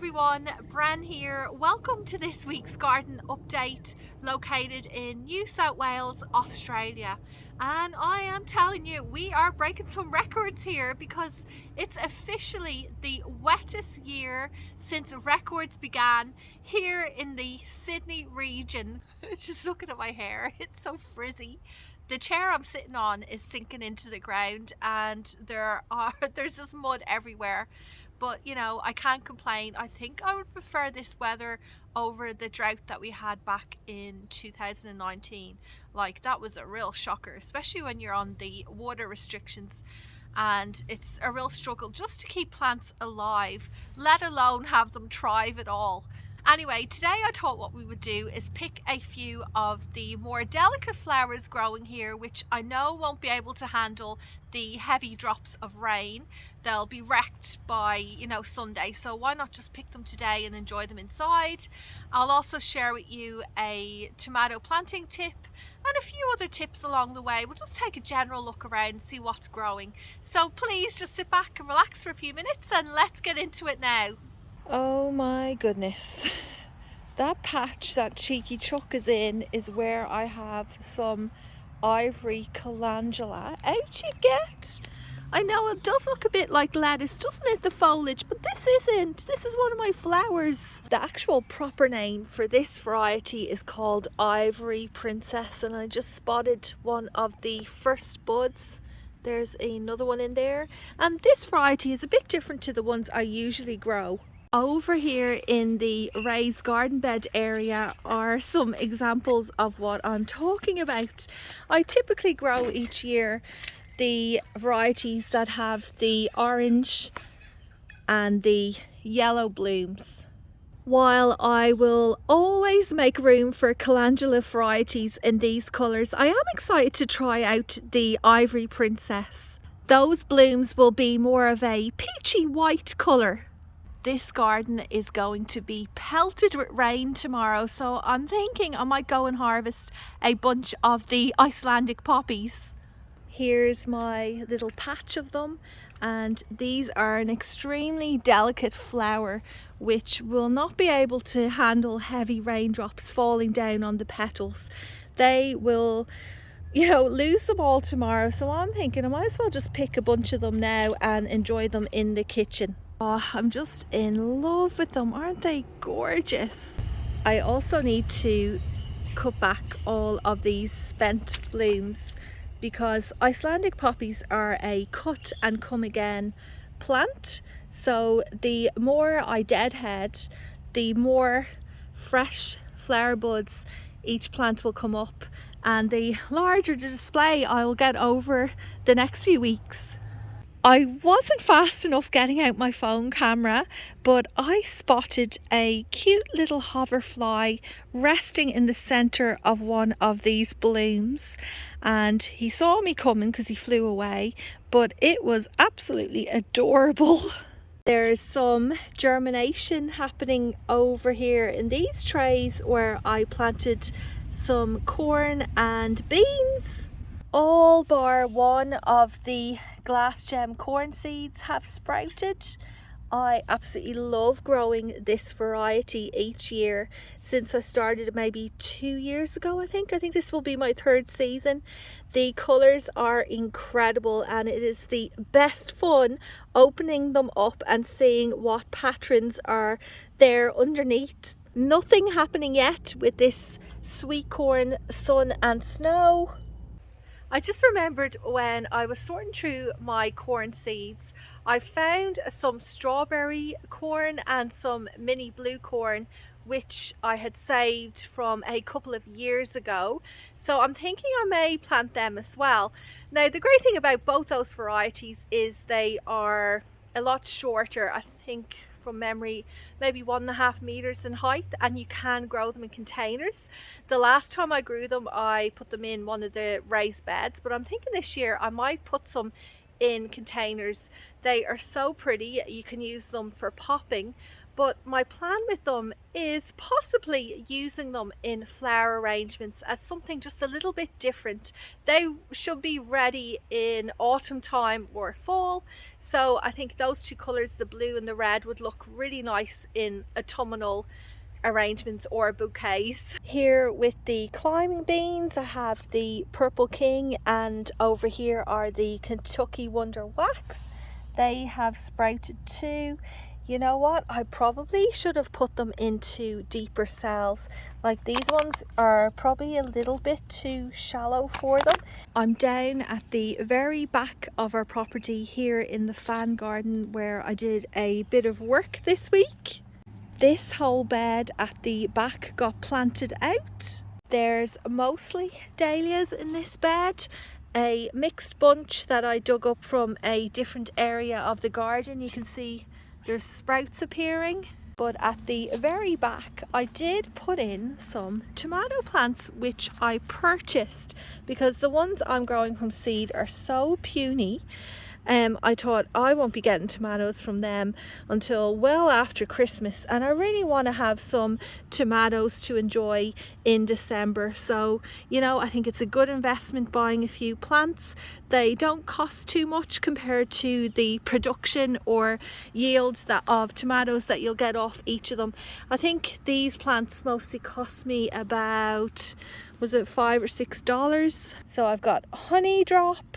everyone, Bren here. Welcome to this week's garden update located in New South Wales, Australia. And I am telling you, we are breaking some records here because it's officially the wettest year since records began here in the Sydney region. Just looking at my hair, it's so frizzy. The chair I'm sitting on is sinking into the ground and there's just mud everywhere. But you know, I can't complain. I think I would prefer this weather over the drought that we had back in 2019. Like, that was a real shocker, especially when you're on the water restrictions, and it's a real struggle just to keep plants alive, let alone have them thrive at all. Anyway, today I thought what we would do is pick a few of the more delicate flowers growing here, which I know won't be able to handle the heavy drops of rain. They'll be wrecked by, Sunday, so why not just pick them today and enjoy them inside. I'll also share with you a tomato planting tip and a few other tips along the way. We'll just take a general look around and see what's growing. So please just sit back and relax for a few minutes and let's get into it now. Oh my goodness, that patch that Cheeky Chuck is in is where I have some ivory calendula. Out you get! I know it does look a bit like lettuce, doesn't it, the foliage, but this isn't. This is one of my flowers. The actual proper name for this variety is called Ivory Princess, and I just spotted one of the first buds. There's another one in there, and this variety is a bit different to the ones I usually grow. Over here in the raised garden bed area are some examples of what I'm talking about. I typically grow each year the varieties that have the orange and the yellow blooms. While I will always make room for calendula varieties in these colours, I am excited to try out the Ivory Princess. Those blooms will be more of a peachy white colour. This garden is going to be pelted with rain tomorrow, so I'm thinking I might go and harvest a bunch of the Icelandic poppies. Here's my little patch of them, and these are an extremely delicate flower which will not be able to handle heavy raindrops falling down on the petals. They will, lose them all tomorrow, so I'm thinking I might as well just pick a bunch of them now and enjoy them in the kitchen. Oh, I'm just in love with them. Aren't they gorgeous? I also need to cut back all of these spent blooms because Icelandic poppies are a cut and come again plant. So the more I deadhead, the more fresh flower buds each plant will come up, and the larger the display I'll get over the next few weeks. I wasn't fast enough getting out my phone camera, but I spotted a cute little hoverfly resting in the center of one of these blooms, and he saw me coming because he flew away, but it was absolutely adorable. There's some germination happening over here in these trays where I planted some corn and beans. All bar one of the glass gem corn seeds have sprouted. I absolutely love growing this variety each year since I started maybe 2 years ago. I think this will be my third season. The colours are incredible, and it is the best fun opening them up and seeing what patterns are there underneath. Nothing happening yet with this sweet corn sun and snow. I just remembered when I was sorting through my corn seeds, I found some strawberry corn and some mini blue corn which I had saved from a couple of years ago. So I'm thinking I may plant them as well. Now the great thing about both those varieties is they are a lot shorter. I think from memory maybe 1.5 meters in height, and you can grow them in containers. The last time I grew them I put them in one of the raised beds, but I'm thinking this year I might put some in containers. They are so pretty, you can use them for popping, but my plan with them is possibly using them in flower arrangements as something just a little bit different. They should be ready in autumn time or fall, so I think those two colours, the blue and the red, would look really nice in autumnal arrangements or bouquets. Here with the climbing beans, I have the Purple King, and over here are the Kentucky Wonder Wax. They have sprouted too. You know what, I probably should have put them into deeper cells. Like, these ones are probably a little bit too shallow for them. I'm down at the very back of our property here in the fan garden where I did a bit of work this week. This whole bed at the back got planted out. There's mostly dahlias in this bed, a mixed bunch that I dug up from a different area of the garden. You can see there's sprouts appearing. But at the very back, I did put in some tomato plants, which I purchased because the ones I'm growing from seed are so puny. I thought I won't be getting tomatoes from them until well after Christmas, and I really want to have some tomatoes to enjoy in December. So, you know, I think it's a good investment buying a few plants. They don't cost too much compared to the production or yield of tomatoes that you'll get off each of them. I think these plants mostly cost me about, was it $5 or $6? So I've got honey drop,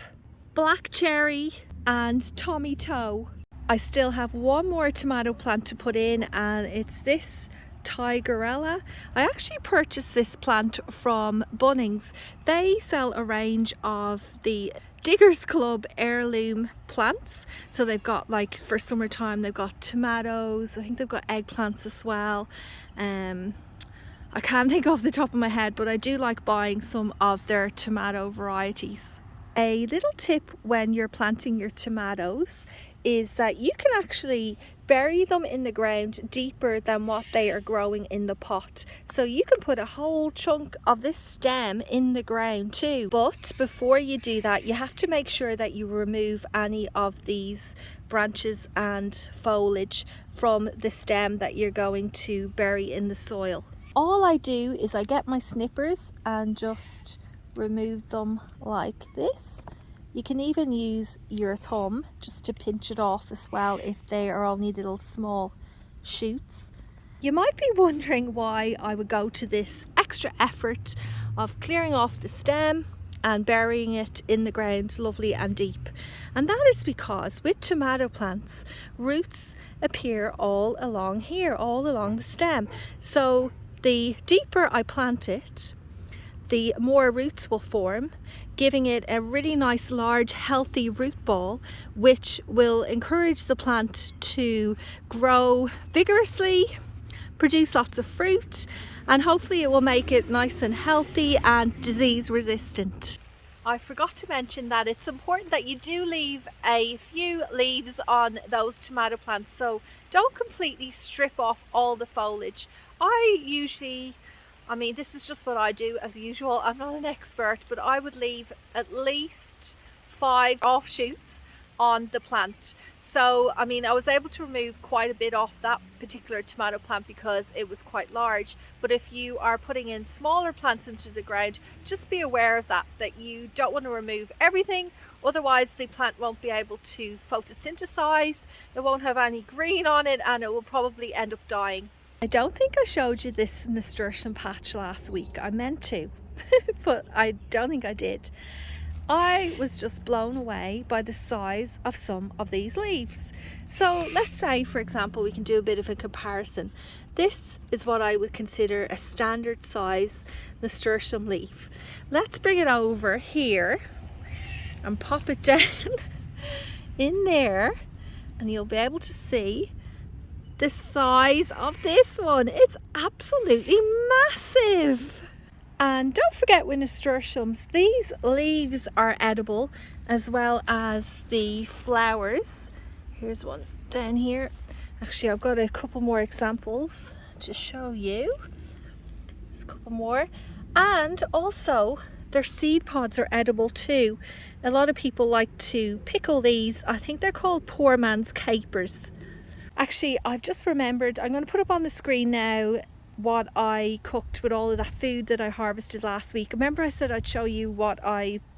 black cherry and Tommy Toe. I still have one more tomato plant to put in, and it's this Tigerella. I actually purchased this plant from Bunnings. They sell a range of the Diggers Club heirloom plants. So they've got, like, for summertime, they've got tomatoes. I think they've got eggplants as well. I can't think off the top of my head, but I do like buying some of their tomato varieties. A little tip when you're planting your tomatoes is that you can actually bury them in the ground deeper than what they are growing in the pot. So you can put a whole chunk of this stem in the ground too. But before you do that, you have to make sure that you remove any of these branches and foliage from the stem that you're going to bury in the soil. All I do is I get my snippers and just remove them like this. You can even use your thumb just to pinch it off as well if they are only little small shoots. You might be wondering why I would go to this extra effort of clearing off the stem and burying it in the ground lovely and deep. And that is because with tomato plants, roots appear all along here, all along the stem. So the deeper I plant it, the more roots will form, giving it a really nice large healthy root ball, which will encourage the plant to grow vigorously, produce lots of fruit, and hopefully it will make it nice and healthy and disease resistant. I forgot to mention that it's important that you do leave a few leaves on those tomato plants, so don't completely strip off all the foliage. I mean, this is just what I do as usual. I'm not an expert, but I would leave at least 5 offshoots on the plant. So, I mean, I was able to remove quite a bit off that particular tomato plant because it was quite large. But if you are putting in smaller plants into the ground, just be aware of that you don't want to remove everything. Otherwise, the plant won't be able to photosynthesize. It won't have any green on it, and it will probably end up dying. I don't think I showed you this nasturtium patch last week. I meant to, but I don't think I did. I was just blown away by the size of some of these leaves. So let's say, for example, we can do a bit of a comparison. This is what I would consider a standard size nasturtium leaf. Let's bring it over here and pop it down in there, and you'll be able to see the size of this one. It's absolutely massive. And don't forget with nasturtiums, these leaves are edible as well as the flowers. Here's one down here. Actually, I've got a couple more examples to show you. There's a couple more. And also their seed pods are edible too. A lot of people like to pickle these. I think they're called poor man's capers. Actually, I've just remembered, I'm going to put up on the screen now what I cooked with all of that food that I harvested last week. Remember I said I'd show you what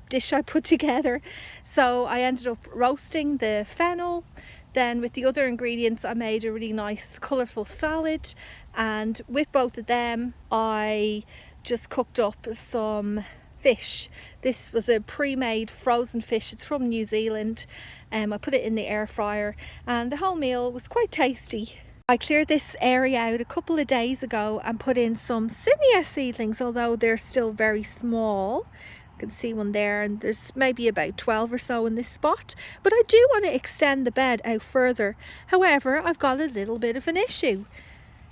dish I put together? So I ended up roasting the fennel. Then with the other ingredients I made a really nice colourful salad, and with both of them I just cooked up some fish. This was a pre-made frozen fish. It's from New Zealand. I put it in the air fryer and the whole meal was quite tasty. I cleared this area out a couple of days ago and put in some cinnia seedlings, although they're still very small. You can see one there, and there's maybe about 12 or so in this spot, but I do want to extend the bed out further. However, I've got a little bit of an issue.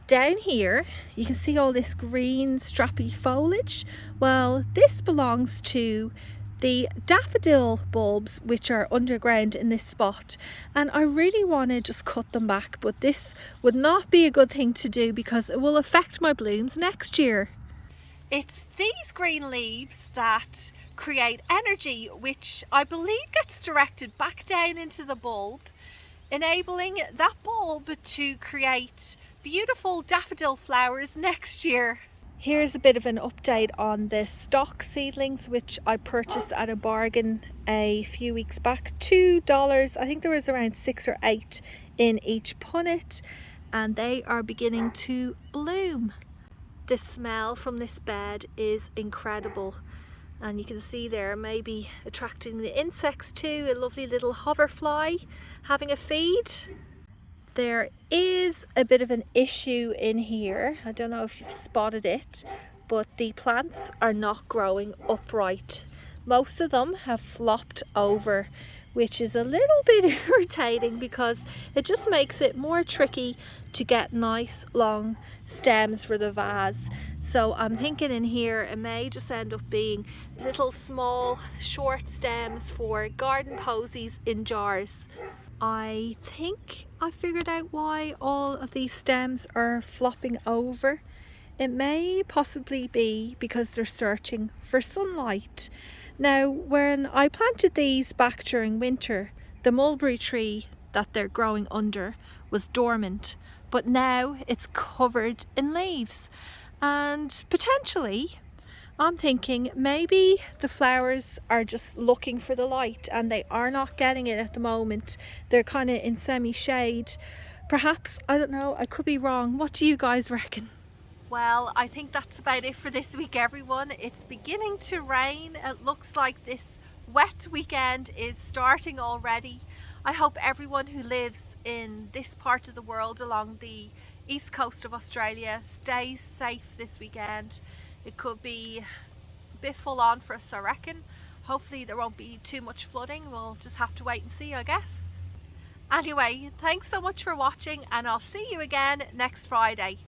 Down here you can see all this green strappy foliage. Well, this belongs to the daffodil bulbs which are underground in this spot, and I really want to just cut them back, but this would not be a good thing to do because it will affect my blooms next year. It's these green leaves that create energy, which I believe gets directed back down into the bulb, enabling that bulb to create beautiful daffodil flowers next year. Here's a bit of an update on the stock seedlings which I purchased at a bargain a few weeks back. $2. I think there was around 6 or 8 in each punnet, and they are beginning to bloom. The smell from this bed is incredible, and you can see there maybe attracting the insects too. A lovely little hoverfly having a feed. There is a bit of an issue in here. I don't know if you've spotted it, but the plants are not growing upright. Most of them have flopped over, which is a little bit irritating because it just makes it more tricky to get nice long stems for the vase. So I'm thinking in here it may just end up being little small short stems for garden posies in jars. I think I figured out why all of these stems are flopping over. It may possibly be because they're searching for sunlight. Now, when I planted these back during winter, the mulberry tree that they're growing under was dormant, but now it's covered in leaves, and potentially I'm thinking maybe the flowers are just looking for the light and they are not getting it at the moment. They're kind of in semi-shade. Perhaps, I don't know, I could be wrong. What do you guys reckon? Well, I think that's about it for this week, everyone. It's beginning to rain. It looks like this wet weekend is starting already. I hope everyone who lives in this part of the world along the east coast of Australia stays safe this weekend. It could be a bit full on for us, I reckon. Hopefully there won't be too much flooding. We'll just have to wait and see, I guess. Anyway, thanks so much for watching, and I'll see you again next Friday.